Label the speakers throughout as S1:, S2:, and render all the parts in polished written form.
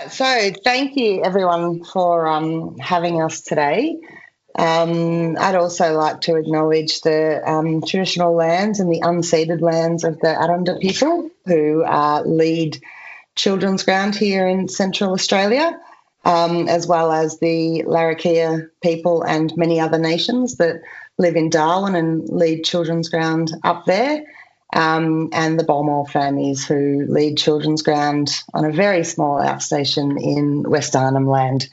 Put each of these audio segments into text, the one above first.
S1: So thank you everyone for having us today. I'd also like to acknowledge the traditional lands and the unceded lands of the Aranda people who lead Children's Ground here in Central Australia, as well as the Larrakia people and many other nations that live in Darwin and lead Children's Ground up there. And the Balmoral families who lead Children's Ground on a very small outstation in West Arnhem Land.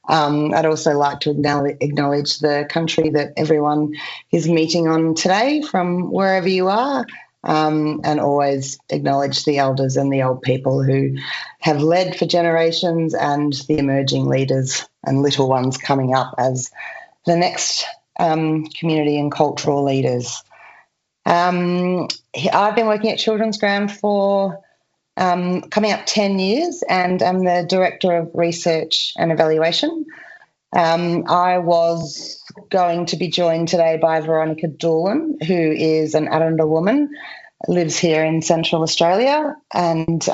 S1: I'd also like to acknowledge the country that everyone is meeting on today from wherever you are, and always acknowledge the elders and the old people who have led for generations and the emerging leaders and little ones coming up as the next community and cultural leaders. I've been working at Children's Ground for coming up 10 years, and I'm the Director of Research and Evaluation. I was going to be joined today by Veronica Doolan, who is an Aranda woman, lives here in Central Australia, and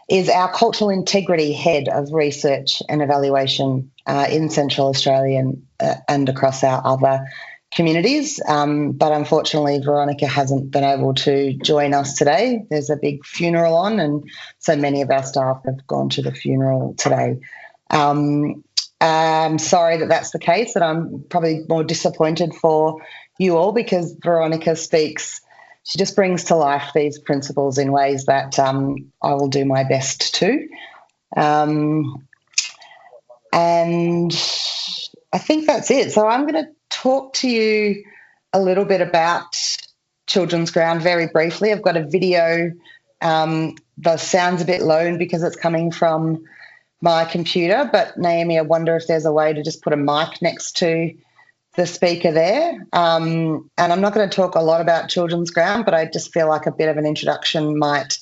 S1: is our Cultural Integrity Head of Research and Evaluation in Central Australia and across our other communities, but unfortunately Veronica hasn't been able to join us today. There's a big funeral on, and so many of our staff have gone to the funeral today. I'm sorry that that's the case, and I'm probably more disappointed for you all because Veronica she just brings to life these principles in ways that I will do my best to. And I think that's it. So I'm going to talk to you a little bit about Children's Ground very briefly. I've got a video that sounds a bit low because it's coming from my computer, but Naomi, I wonder if there's a way to just put a mic next to the speaker there. And I'm not going to talk a lot about Children's Ground, but I just feel like a bit of an introduction might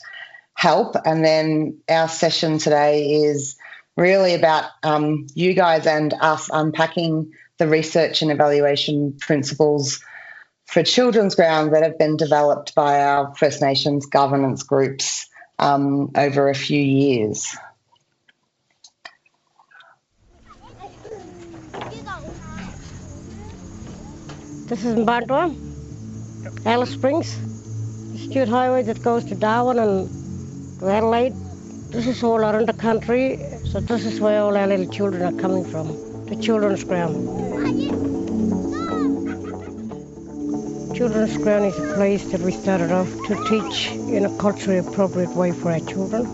S1: help. And then our session today is really about you guys and us unpacking the research and evaluation principles for Children's Ground that have been developed by our First Nations governance groups over a few years.
S2: This is Mbantwa, Alice Springs, the Stewart Highway that goes to Darwin and to Adelaide. This is all around the country, so this is where all our little children are coming from, the Children's Ground. Children's Ground is a place that we started off to teach in a culturally appropriate way for our children.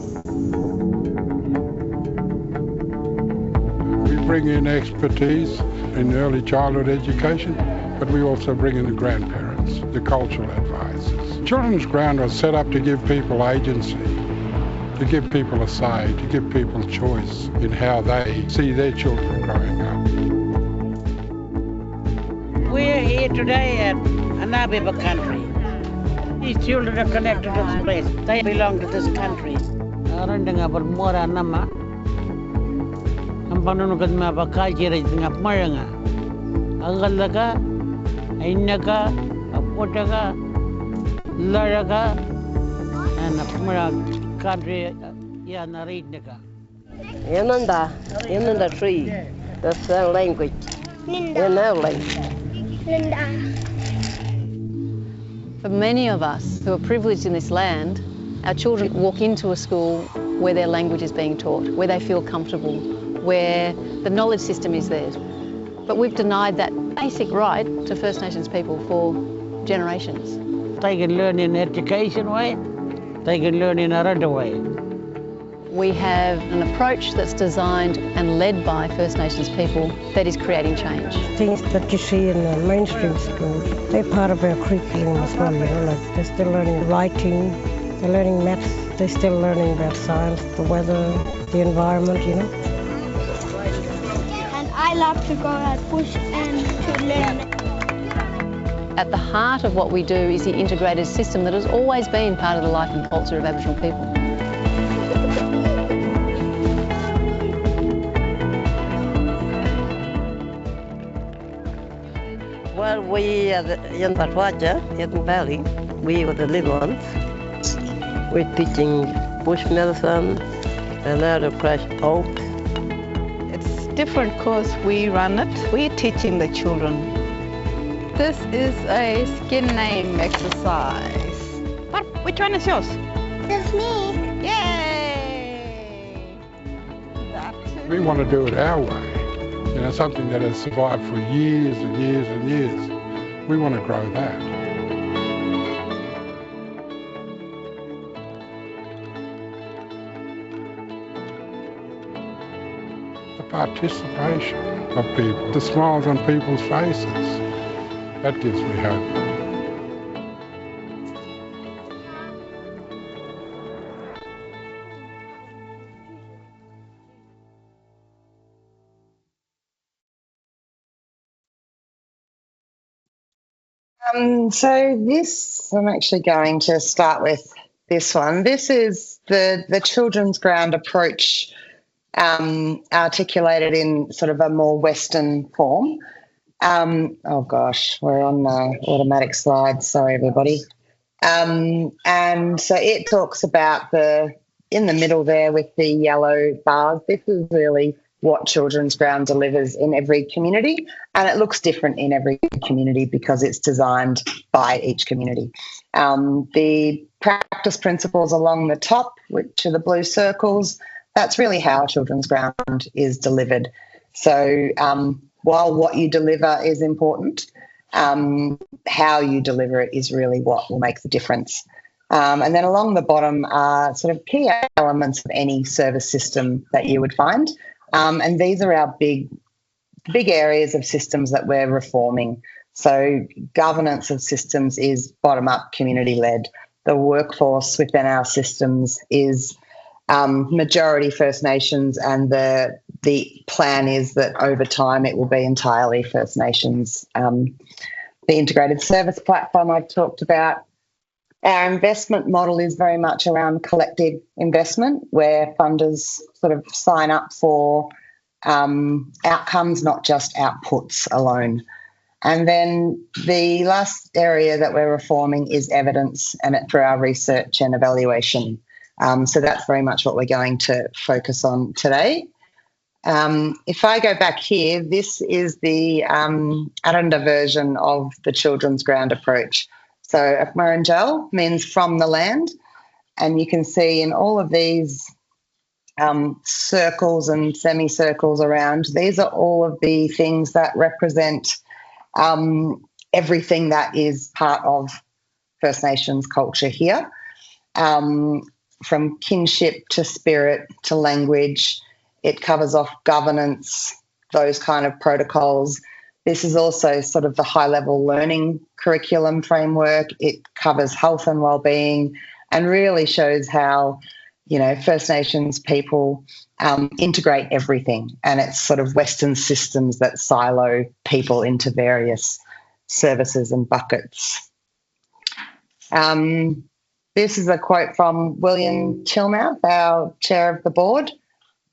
S3: We bring in expertise in early childhood education, but we also bring in the grandparents, the cultural advisors. Children's Ground was set up to give people agency, to give people a say, to give people choice in how they see their children growing up.
S4: We're here today at Ampe-kenhe country. These children are connected to this place. They belong to this country.
S2: Yananda tree, that's their language. In our language.
S5: For many of us who are privileged in this land, our children walk into a school where their language is being taught, where they feel comfortable, where the knowledge system is there. But we've denied that basic right to First Nations people for generations.
S4: They can learn in education way, they can learn in another way.
S5: We have an approach that's designed and led by First Nations people that is creating change.
S2: Things that you see in the mainstream schools, they're part of our curriculum as well, like they're still learning writing, they're learning maths, they're still learning about science, the weather, the environment,
S6: And I love to go at bush and to learn.
S5: At the heart of what we do is the integrated system that has always been part of the life and culture of Aboriginal people.
S2: Well, we in Patwaja, Hidden Valley, we were the little ones. We're teaching bush medicine,
S7: and now the place open.
S8: It's different because we run it. We're teaching the children.
S9: This is a skin name exercise. What? Which one is yours?
S6: It's me.
S9: Yay!
S3: We want to do it our way. You know, something that has survived for years and years and years. We want to grow that. The participation of people, the smiles on people's faces, that gives me hope.
S1: So this, I'm actually going to start with this one. This is the Children's Ground approach articulated in sort of a more Western form. Oh gosh, we're on automatic slides. Sorry, everybody. And so it talks about in the middle there with the yellow bars, this is really what Children's Ground delivers in every community, and it looks different in every community because it's designed by each community. The practice principles along the top, which are the blue circles, that's really how Children's Ground is delivered. So while what you deliver is important, how you deliver it is really what will make the difference. And then along the bottom are sort of key elements of any service system that you would find. And these are our big areas of systems that we're reforming. So governance of systems is bottom-up, community-led. The workforce within our systems is majority First Nations, and the plan is that over time it will be entirely First Nations. The integrated service platform I've talked about. Our investment model is very much around collective investment, where funders sort of sign up for outcomes, not just outputs alone. And then the last area that we're reforming is evidence, and it through our research and evaluation. So that's very much what we're going to focus on today. If I go back here, this is the Aranda version of the Children's Ground approach. So Akmaranjal means from the land, and you can see in all of these circles and semicircles around, these are all of the things that represent everything that is part of First Nations culture here, from kinship to spirit to language. It covers off governance, those kind of protocols. This is also sort of the high-level learning curriculum framework. It covers health and well-being and really shows how, you know, First Nations people integrate everything, and it's sort of Western systems that silo people into various services and buckets. This is a quote from William Chilmouth, our chair of the board,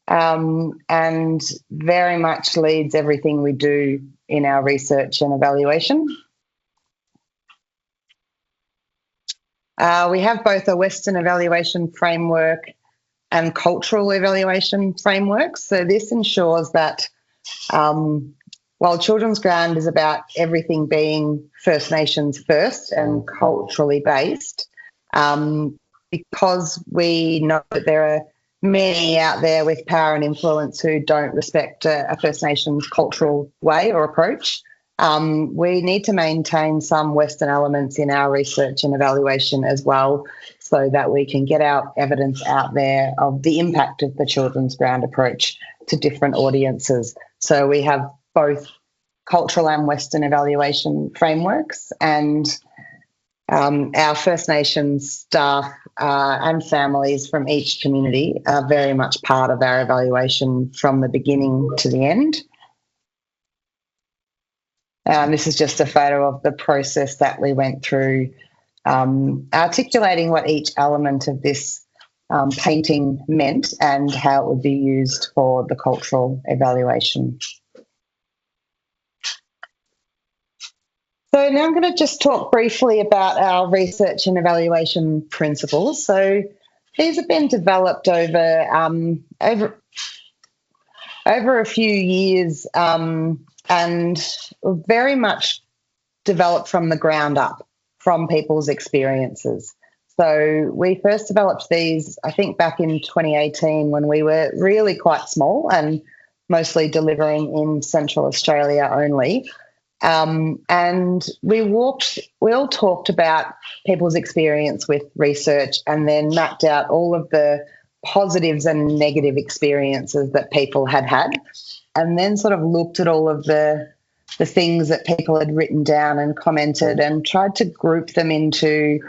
S1: and very much leads everything we do in our research and evaluation. We have both a Western evaluation framework and cultural evaluation frameworks. So this ensures that while Children's Ground is about everything being First Nations first and culturally based, because we know that there are many out there with power and influence who don't respect a First Nations cultural way or approach, we need to maintain some Western elements in our research and evaluation as well, so that we can get our evidence out there of the impact of the Children's Ground approach to different audiences. So we have both cultural and Western evaluation frameworks, and our First Nations staff and families from each community are very much part of our evaluation from the beginning to the end. This is just a photo of the process that we went through, articulating what each element of this painting meant and how it would be used for the cultural evaluation. So now I'm going to just talk briefly about our research and evaluation principles. So These have been developed over a few years and very much developed from the ground up, from people's experiences. So we first developed these, I think, back in 2018 when we were really quite small and mostly delivering in Central Australia only. And we all talked about people's experience with research and then mapped out all of the positives and negative experiences that people had had, and then sort of looked at all of the things that people had written down and commented and tried to group them into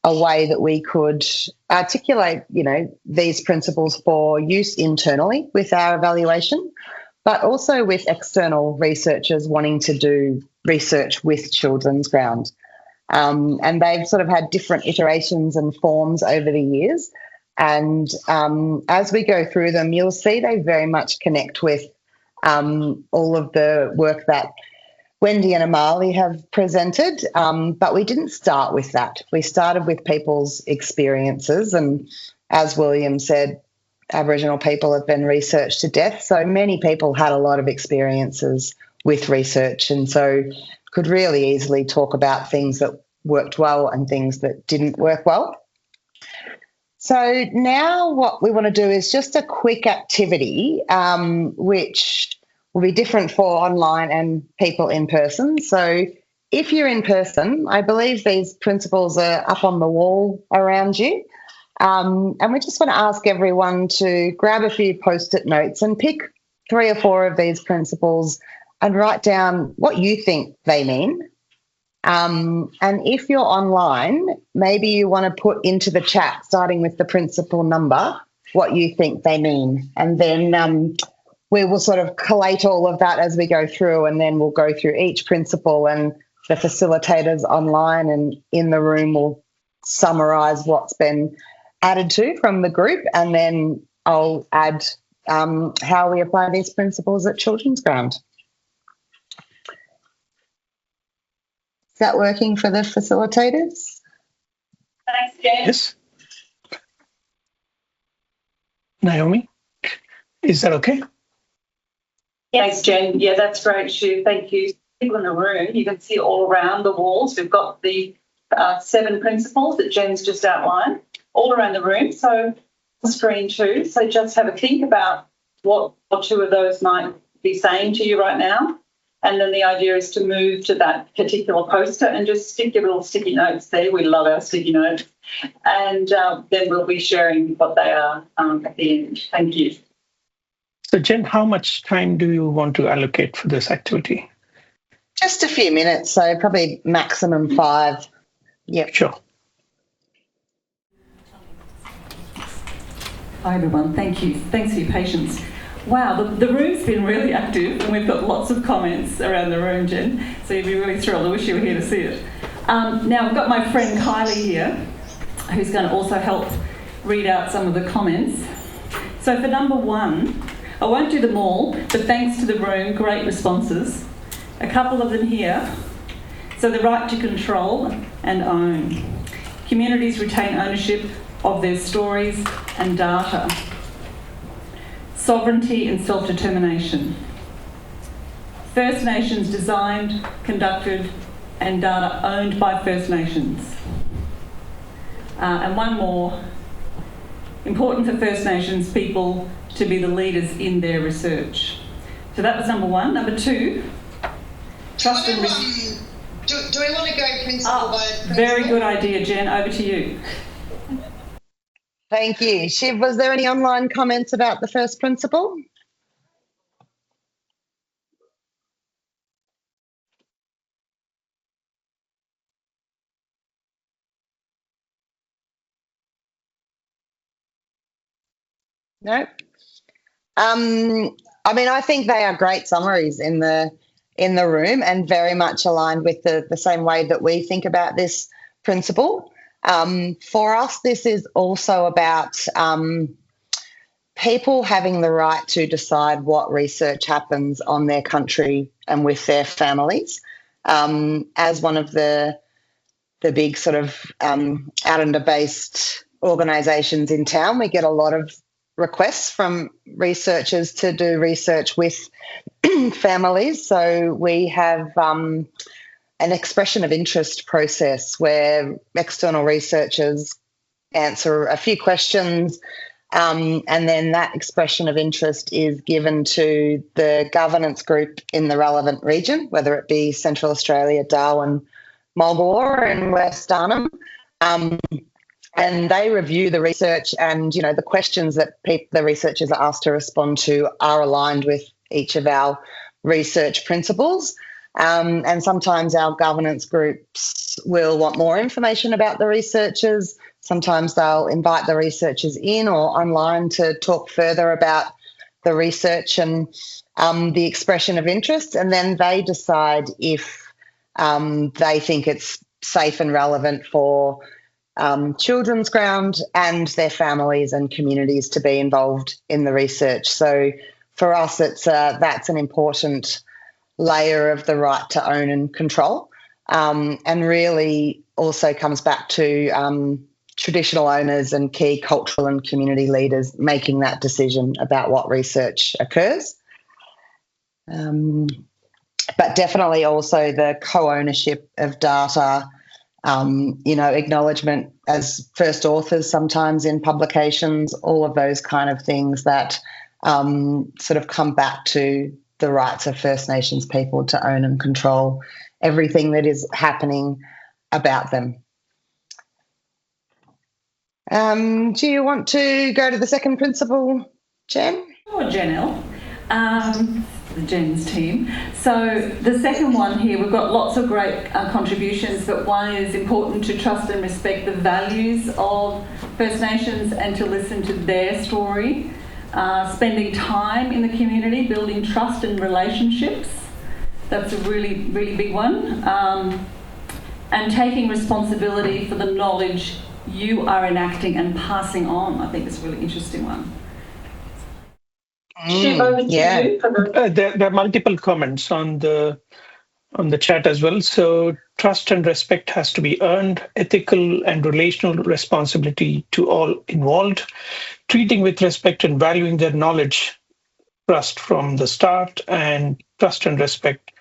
S1: a way that we could articulate, these principles for use internally with our evaluation, but also with external researchers wanting to do research with Children's Ground. And they've sort of had different iterations and forms over the years. And as we go through them, you'll see they very much connect with all of the work that Wendy and Amali have presented, but we didn't start with that. We started with people's experiences, and as William said, Aboriginal people have been researched to death, so many people had a lot of experiences with research and so could really easily talk about things that worked well and things that didn't work well. So now what we want to do is just a quick activity, which will be different for online and people in person. So if you're in person, I believe these principles are up on the wall around you. And we just want to ask everyone to grab a few Post-it notes and pick 3 or 4 of these principles and write down what you think they mean. And if you're online, maybe you want to put into the chat, starting with the principle number, what you think they mean. And then we will sort of collate all of that as we go through, and then we'll go through each principle, and the facilitators online and in the room will summarise what's been added to from the group, and then I'll add how we apply these principles at Children's Ground. Is that working for the facilitators?
S7: Thanks, Jen.
S10: Yes. Naomi, is that okay?
S7: Thanks, Jen. Yeah, that's great, Shu. Thank you. People in the room, you can see all around the walls. We've got the 7 principles that Jen's just outlined all around the room. So the screen too. So just have a think about what 2 of those might be saying to you right now. And then the idea is to move to that particular poster and just stick your little sticky notes there. We love our sticky notes. And then we'll be sharing what they are at the end. Thank you.
S10: So, Jen, how much time do you want to allocate for this activity?
S1: Just a few minutes, so probably maximum 5. Yep.
S10: Sure.
S11: Hi, everyone. Thank you. Thanks for your patience. Wow, the room's been really active and we've got lots of comments around the room, Jen, so you'd be really thrilled. I wish you were here to see it. Now, I've got my friend Kylie here, who's going to also help read out some of the comments. So for number 1, I won't do them all, but thanks to the room, great responses. A couple of them here. So the right to control and own. Communities retain ownership of their stories and data. Sovereignty and self-determination. First Nations designed, conducted and data owned by First Nations. And one more. Important for First Nations people to be the leaders in their research. So that was number 1. Number 2, trust and risk.
S1: Do we want to go principle by principle?
S11: Very good idea, Jen. Over to you.
S1: Thank you. Shiv, was there any online comments about the first principle? No. I mean, I think they are great summaries in the room and very much aligned with the same way that we think about this principle. For us, this is also about people having the right to decide what research happens on their country and with their families. As one of the big sort of out-under-based organisations in town. We get a lot of requests from researchers to do research with families. So we have an expression of interest process where external researchers answer a few questions, and then that expression of interest is given to the governance group in the relevant region, whether it be Central Australia, Darwin, Marlborough and West Arnhem. And they review the research, and, you know, the questions that the researchers are asked to respond to are aligned with each of our research principles. And sometimes our governance groups will want more information about the researchers. Sometimes they'll invite the researchers in or online to talk further about the research and the expression of interest, and then they decide if they think it's safe and relevant for Children's Ground and their families and communities to be involved in the research. So for us, that's an important layer of the right to own and control, and really also comes back to traditional owners and key cultural and community leaders making that decision about what research occurs. But definitely also the co-ownership of data, acknowledgement as first authors sometimes in publications, all of those kind of things that sort of come back to the rights of First Nations people to own and control everything that is happening about them. Do you want to go to the second principle, Jen?
S11: Or Janelle, the Jen's team. So the second one here, we've got lots of great contributions, but one is important to trust and respect the values of First Nations and to listen to their story. Spending time in the community, building trust and relationships. That's a really, really big one. And taking responsibility for the knowledge you are enacting and passing on. I think it's a really interesting one.
S10: There are multiple comments on the chat as well. So trust and respect has to be earned, ethical and relational responsibility to all involved, treating with respect and valuing their knowledge, trust from the start, and trust and respect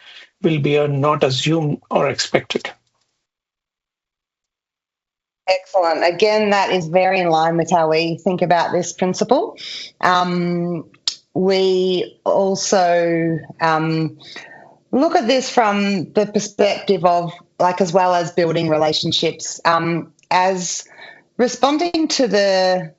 S10: will be earned, not assumed or expected.
S1: Excellent. Again, that is very in line with how we think about this principle. We also look at this from the perspective of, as well as building relationships, as responding to the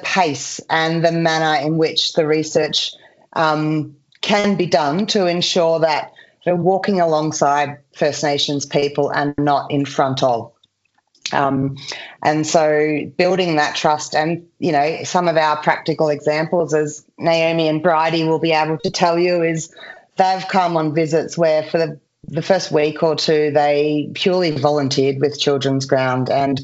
S1: pace and the manner in which the research can be done to ensure that we're walking alongside First Nations people and not in front of. And so building that trust, and, some of our practical examples, as Naomi and Bridie will be able to tell you, is they've come on visits where for the first week or two they purely volunteered with Children's Ground and,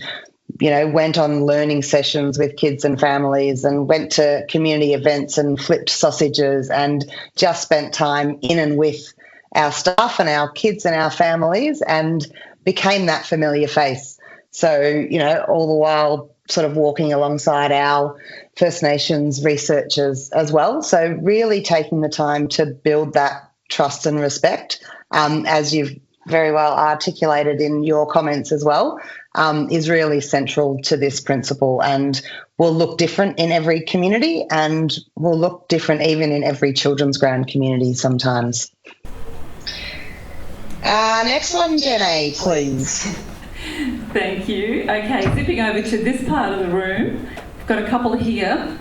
S1: went on learning sessions with kids and families and went to community events and flipped sausages and just spent time in and with our staff and our kids and our families and became that familiar face. So, all the while sort of walking alongside our First Nations researchers as well. So really taking the time to build that trust and respect, as you've very well articulated in your comments as well, is really central to this principle and will look different in every community and will look different even in every Children's Ground community sometimes. Next one, Jenny, please.
S11: Thank you. Okay, zipping over to this part of the room, we've got a couple here.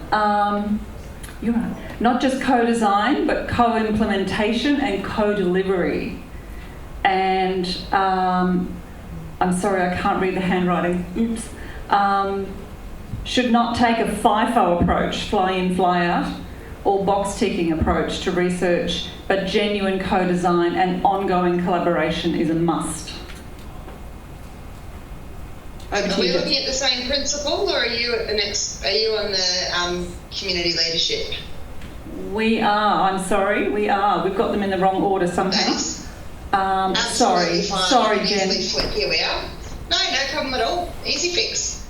S11: You're right. Not just co-design, but co-implementation and co-delivery. And I'm sorry, I can't read the handwriting. Oops. Should not take a FIFO approach, fly in, fly out, or box ticking approach to research, but genuine co-design and ongoing collaboration is a must.
S12: Are we looking at the same principle, or are you at the next? Are you on the community leadership?
S11: We are. I'm sorry. We are. We've got them in the wrong order somehow. Sorry, Jen.
S12: Here we are. No problem at all. Easy fix.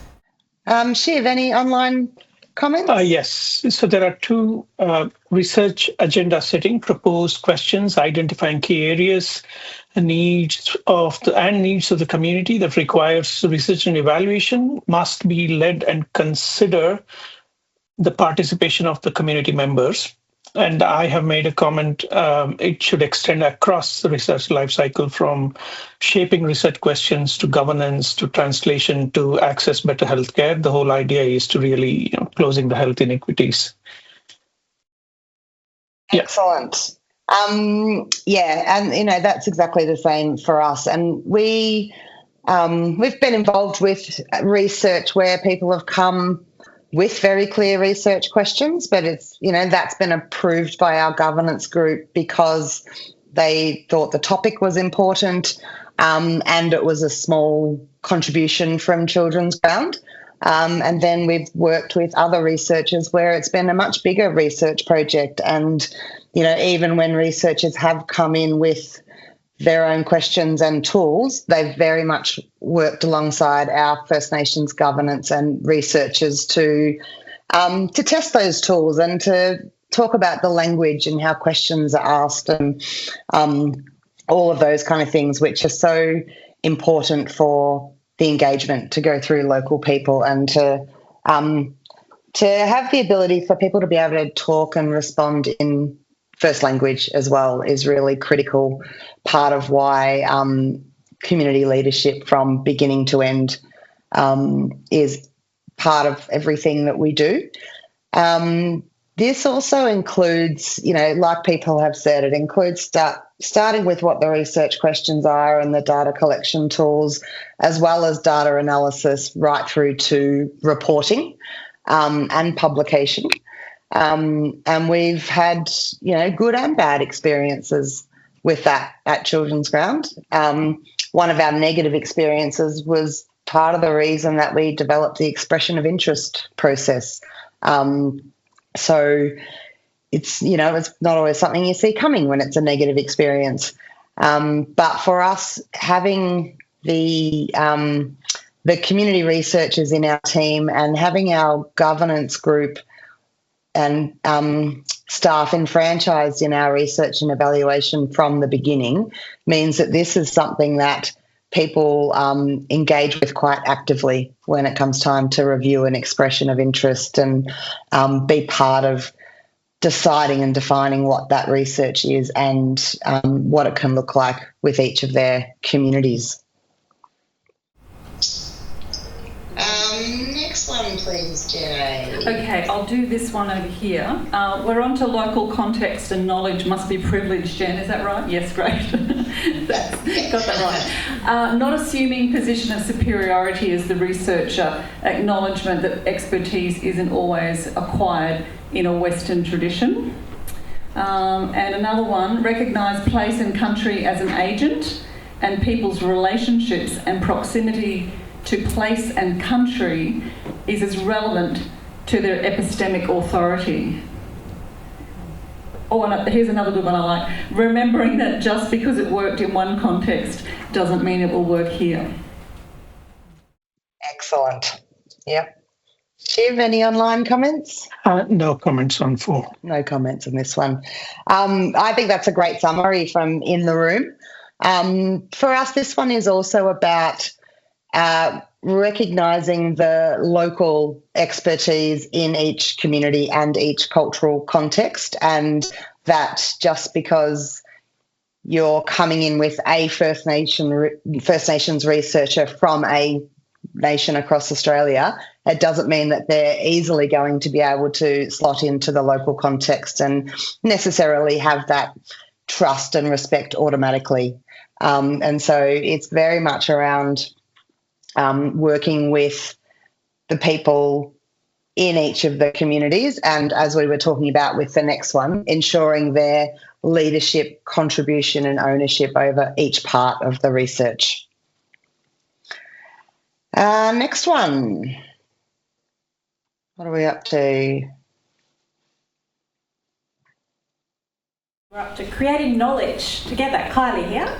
S1: Shiv, any online comments?
S10: Yes. So there are two research agenda setting proposed questions identifying key areas and needs of the community that requires research and evaluation must be led and consider the participation of the community members. And I have made a comment, it should extend across the research lifecycle from shaping research questions to governance, to translation, to access better healthcare. The whole idea is to really closing the health inequities.
S1: Excellent. And that's exactly the same for us. And we've been involved with research where people have come with very clear research questions, but it's, that's been approved by our governance group because they thought the topic was important, and it was a small contribution from Children's Ground. And then we've worked with other researchers where it's been a much bigger research project. And, even when researchers have come in with their own questions and tools, they've very much worked alongside our First Nations governance and researchers to test those tools and to talk about the language and how questions are asked and all of those kind of things, which are so important for the engagement to go through local people and to have the ability for people to be able to talk and respond in first language as well is really critical part of why community leadership from beginning to end is part of everything that we do. This also includes, like people have said, it includes starting with what the research questions are and the data collection tools, as well as data analysis right through to reporting and publication. And we've had, good and bad experiences with that at Children's Ground. One of our negative experiences was part of the reason that we developed the expression of interest process. So it's, it's not always something you see coming when it's a negative experience. But for us, having the community researchers in our team and having our governance group and staff enfranchised in our research and evaluation from the beginning means that this is something that people engage with quite actively when it comes time to review an expression of interest and be part of deciding and defining what that research is and what it can look like with each of their communities.
S12: Next one, please, Jen.
S11: Okay, I'll do this one over here. We're on to local context and knowledge must be privileged, Jen, is that right? Yes, great. Got that right. Not assuming position of superiority as the researcher, acknowledgement that expertise isn't always acquired in a Western tradition. And another one, recognise place and country as an agent and people's relationships and proximity to place and country is as relevant to their epistemic authority. Oh, and here's another good one I like. Remembering that just because it worked in one context doesn't mean it will work here.
S1: Excellent. Yep. Shiv, any online comments?
S10: No comments on 4.
S1: No comments on this one. I think that's a great summary from in the room. For us, this one is also about recognising the local expertise in each community and each cultural context, and that just because you're coming in with a First Nations researcher from a nation across Australia, it doesn't mean that they're easily going to be able to slot into the local context and necessarily have that trust and respect automatically. And so it's very much around working with the people in each of the communities, and as we were talking about with the next one, ensuring their leadership, contribution and ownership over each part of the research. Next one. What are we up to?
S13: We're up to creating knowledge together. Kylie here.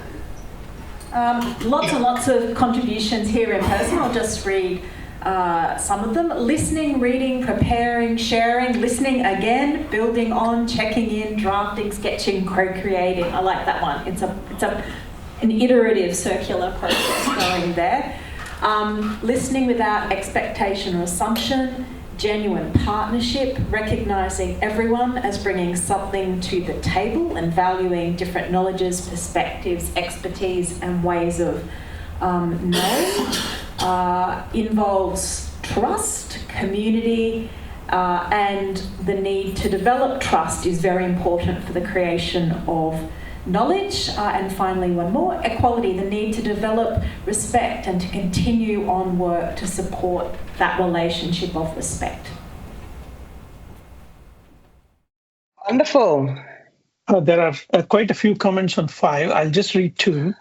S13: Lots and lots of contributions here in person. I'll just read some of them. Listening, reading, preparing, sharing, listening again, building on, checking in, drafting, sketching, co-creating. I like that one. It's an iterative circular process going there. Listening without expectation or assumption, genuine partnership, recognising everyone as bringing something to the table and valuing different knowledges, perspectives, expertise and ways of knowing. Involves trust, community, and the need to develop trust is very important for the creation of knowledge. And finally, one more, equality, the need to develop respect and to continue on work to support that relationship of respect.
S1: Wonderful.
S10: There are quite a few comments on 5. I'll just read 2.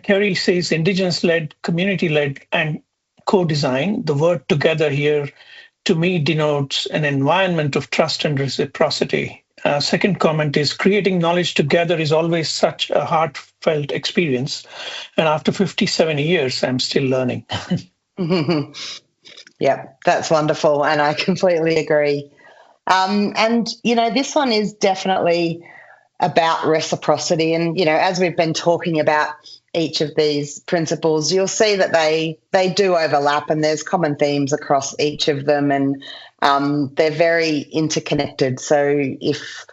S10: Kerry says Indigenous-led, community-led and co-design. The word together here to me denotes an environment of trust and reciprocity. Second comment is creating knowledge together is always such a heartfelt experience. And after 57 years, I'm still learning.
S1: Yeah, that's wonderful. And I completely agree. And, this one is definitely about reciprocity. And, as we've been talking about each of these principles, you'll see that they do overlap and there's common themes across each of them. And they're very interconnected. So if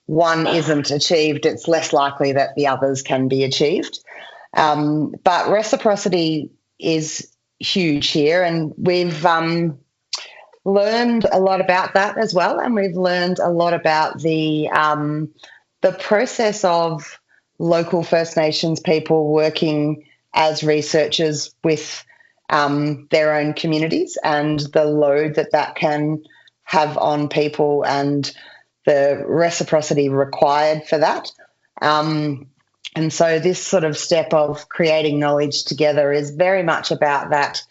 S1: one isn't achieved, it's less likely that the others can be achieved. But reciprocity is huge here, and we've learned a lot about that as well. And we've learned a lot about the process of local First Nations people working as researchers with their own communities and the load that can have on people and the reciprocity required for that. And so this sort of step of creating knowledge together is very much about that,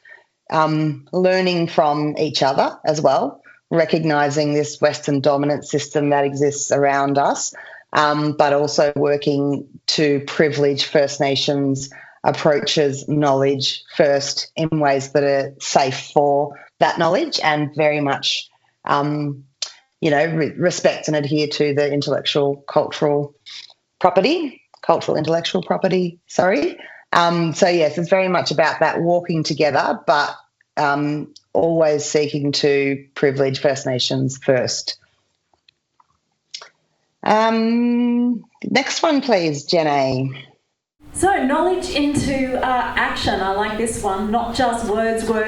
S1: learning from each other as well, recognising this Western dominant system that exists around us, but also working to privilege First Nations approaches knowledge first in ways that are safe for that knowledge and very much, respect and adhere to the intellectual intellectual property, sorry. So, yes, it's very much about that walking together, but always seeking to privilege First Nations first. Next one, please, Jenny.
S13: So knowledge into action. I like this one. Not just words, blah,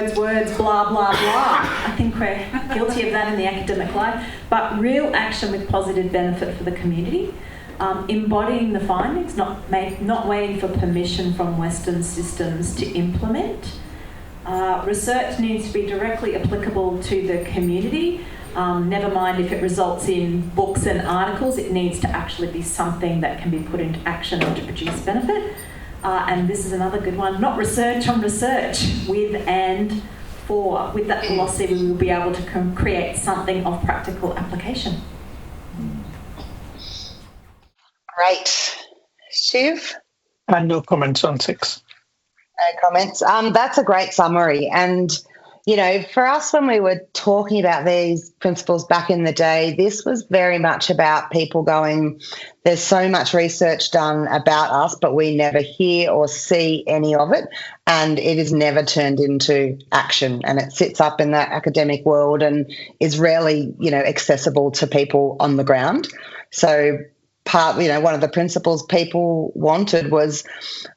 S13: blah, blah. I think we're guilty of that in the academic life, but real action with positive benefit for the community. Embodying the findings, not waiting for permission from Western systems to implement. Research needs to be directly applicable to the community. Never mind if it results in books and articles, it needs to actually be something that can be put into action to produce benefit. And this is another good one, not research on research, with and for. With that philosophy, we will be able to create something of practical application.
S1: Great. Shiv?
S10: No comments on 6.
S1: No comments. That's a great summary. And, for us, when we were talking about these principles back in the day, this was very much about people going, there's so much research done about us, but we never hear or see any of it. And it is never turned into action. And it sits up in that academic world and is rarely, accessible to people on the ground. So one of the principles people wanted was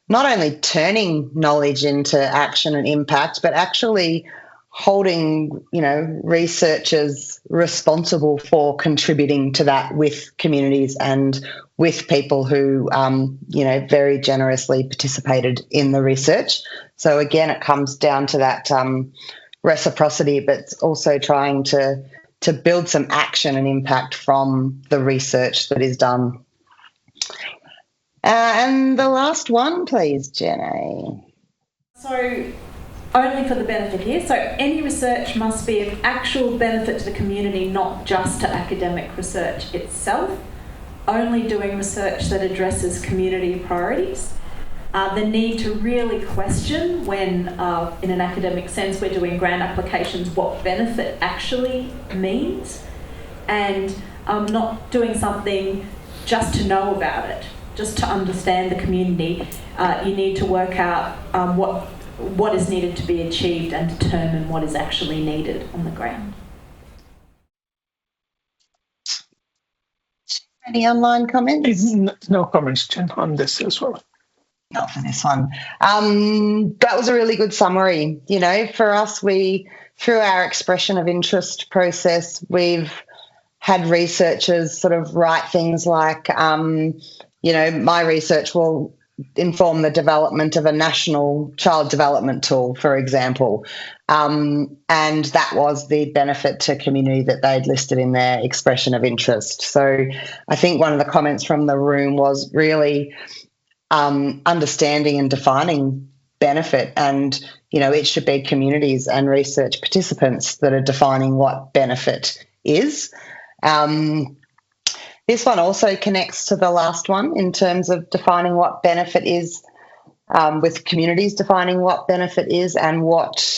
S1: not only turning knowledge into action and impact, but actually holding, researchers responsible for contributing to that with communities and with people who, very generously participated in the research. So again, it comes down to that reciprocity, but also trying to build some action and impact from the research that is done. And the last one, please, Jenny.
S13: So only for the benefit here. So any research must be of actual benefit to the community, not just to academic research itself. Only doing research that addresses community priorities. the need to really question when, in an academic sense, we're doing grant applications, what benefit actually means, and not doing something just to know about it, just to understand the community. You need to work out what is needed to be achieved and determine what is actually needed on the ground.
S1: Any online comments?
S10: No comments, Jen, on this as well.
S1: Not for this one. That was a really good summary. You know, for us, through our expression of interest process, we've had researchers sort of write things like, you know, my research will inform the development of a national child development tool, for example. And that was the benefit to community that they'd listed in their expression of interest. So I think one of the comments from the room was really understanding and defining benefit, and, you know, it should be communities and research participants that are defining what benefit is. This one also connects to the last one in terms of defining what benefit is, with communities defining what benefit is and what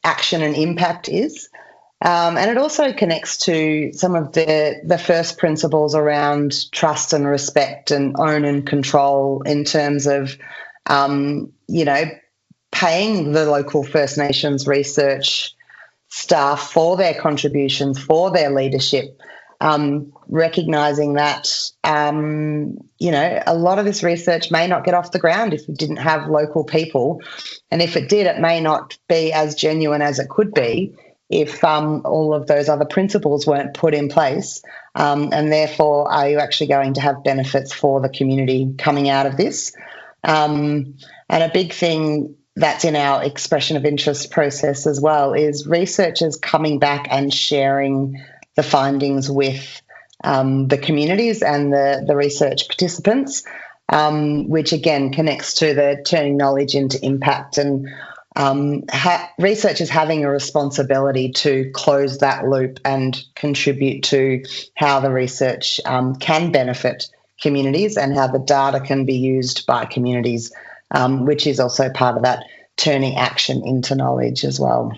S1: action and impact is. And it also connects to some of the first principles around trust and respect and own and control in terms of, you know, paying the local First Nations research staff for their contributions, for their leadership, recognising that, you know, a lot of this research may not get off the ground if we didn't have local people. And if it did, it may not be as genuine as it could be if all of those other principles weren't put in place. And therefore, are you actually going to have benefits for the community coming out of this? And a big thing that's in our expression of interest process as well is researchers coming back and sharing the findings with the communities and the research participants, which again connects to the turning knowledge into impact, and researchers having a responsibility to close that loop and contribute to how the research can benefit communities and how the data can be used by communities, which is also part of that turning action into knowledge as well.